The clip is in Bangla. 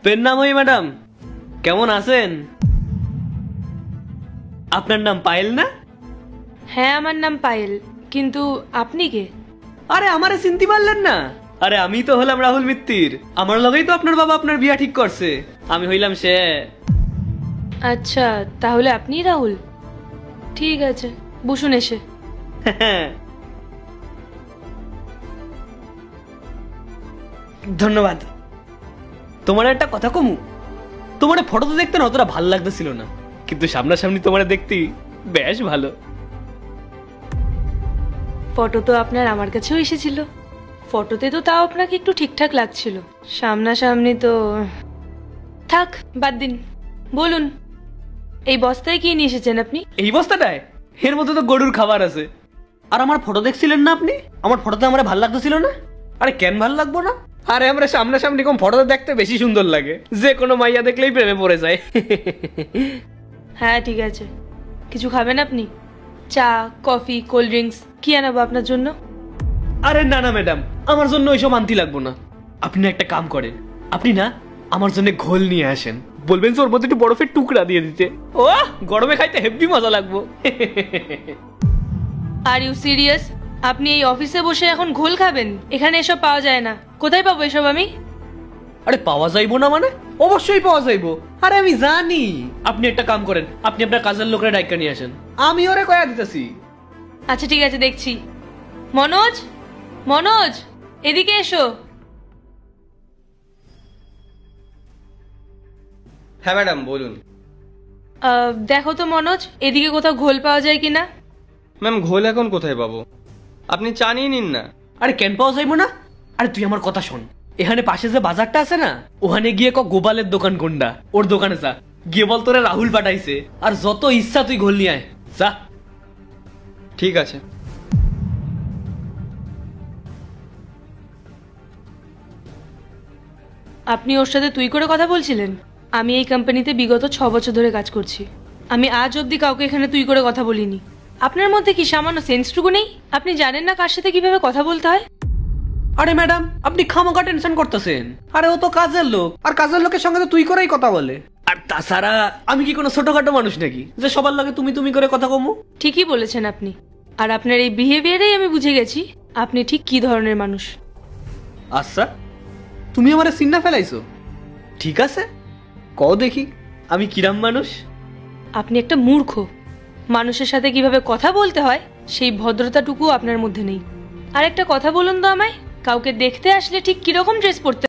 পেন্নাময়ী ম্যাডাম, কেমন আছেন? আপনার নাম পায়েল না? হ্যাঁ, আমার নাম পায়েল, কিন্তু আপনি কে? আরে আমারে চিনতে পারলেন না? আরে আমি তো হলাম রাহুল মিত্তির। আমার লগেই তো আপনার বাবা আপনার বিয়া ঠিক করছে। আমি হইলাম সে। আচ্ছা, তাহলে আপনি রাহুল? ঠিক আছে, বসুন এসে। ধন্যবাদ। তোমার একটা কথা কমু, তোমার ফটোতে দেখতে না অতটা ভালো লাগতেছিল না, কিন্তু সামনাসামনি তোমার দেখতে বেশ ভালো। ফটো তো আপনার আমার কাছেও এসেছিল। ফটোতে তো তাও আপনাকে একটু ঠিকঠাক লাগছিল, সামনাসামনি তো থাক, বাদ দিন। বলুন, এই বস্তায় কি নিয়ে এসেছেন আপনি? এই বস্তাটায় এর মধ্যে তো গরুর খাবার আছে। আর আমার ফটো দেখছিলেন না আপনি? আমার ফটোতে আমার ভালো লাগতেছিল না? আরে কেন ভালো লাগবো না? আরে আমরা সামনাসামনি কম ফটোতে দেখতে বেশি সুন্দর লাগে, যে কোনো মাইয়া দেখলেই প্রেমে পড়ে যায়। হ্যাঁ ঠিক আছে, কিছু খাবেন আপনি? চা, কফি, কোল্ড ড্রিঙ্কস কি আনাবো আপনার জন্য? আরে না না ম্যাডাম, আমার জন্য ওইসব আনতে লাগবো না। আপনি একটা কাম করেন, আপনি না আমার জন্য ঘোল নিয়ে আসেন। বলবেন যে ওর মধ্যে একটু বরফের টুকরা দিয়ে দিতে। ও গরমে খাইতে হেভি মজা লাগবো। Are you serious? আপনি এই অফিসে বসে এখন ঘোল খাবেন? এখানে এসব পাওয়া যায় না। কোথায় পাবো এসব আমি? আরে পাওয়া যাইবো না মানে? অবশ্যই পাওয়া যাইবো। আরে আমি জানি। আপনি একটা কাম করেন, আপনি আপনার কাজের লোকের ডাইকা নিয়ে আসেন, আমি ওরে কয়া দিতেছি। আচ্ছা ঠিক আছে, দেখছি। মনোজ, মনোজ, এদিকে এসো। হ্যাঁ ম্যাডাম বলুন। দেখো তো মনোজ, এদিকে কোথাও ঘোল পাওয়া যায় কিনা। ম্যাম ঘোল এখন কোথায় পাবো? আপনি চা নিয়ে নিন না। আরে কেন পাওয়া যাইবো না? আরে তুই আমার কথা শোন, এখানে পাশে যে বাজারটা আছে না, ওখানে গিয়ে গোপালের দোকান কোনটা, ওর দোকানে যা, গিয়ে বল তোরে রাহুল পাঠাইছে, আর যত ইচ্ছা তুই ঘোল নিয়ে আয়, যা। ঠিক আছে। আপনি ওর সাথে তুই করে কথা বলছিলেন? আমি এই কোম্পানিতে বিগত 6 বছর ধরে কাজ করছি। আমি আজ অবধি কাউকে এখানে তুই করে কথা বলিনি। আপনার মধ্যে কি সামান্য সেন্সটুকু নেই? আপনি জানেন না কার সাথে কিভাবে কথা বলতে হয়? আরে ম্যাডাম, আপনি খামাখা টেনশন করতেছেন। আরে ও তো কাজের লোক, আর কাজের লোকের সঙ্গে তো তুই করেই কথা বলে। আর তাছাড়া আমি কি কোনো ছোটখাটো মানুষ নাকি যে সবার লাগে তুমি তুমি করে কথা কমু? ঠিকই বলেছেন আপনি। আর আপনার এই বিহেভিয়ারেই আমি বুঝে গেছি আপনি ঠিক কি ধরনের মানুষ। আচ্ছা, তুমি আমারে চিন্না ফেলাইছো? ঠিক আছে, কও দেখি আমি কিরাম মানুষ। আপনি একটা মূর্খ। মানুষের সাথে কিভাবে কথা বলতে হয় সেই ভদ্রতাটুকু আপনার মধ্যে নেই। আর একটা কথা বলুন তো আমায়, কাউকে দেখতে আসলে ঠিক কিরকম ড্রেস পরতে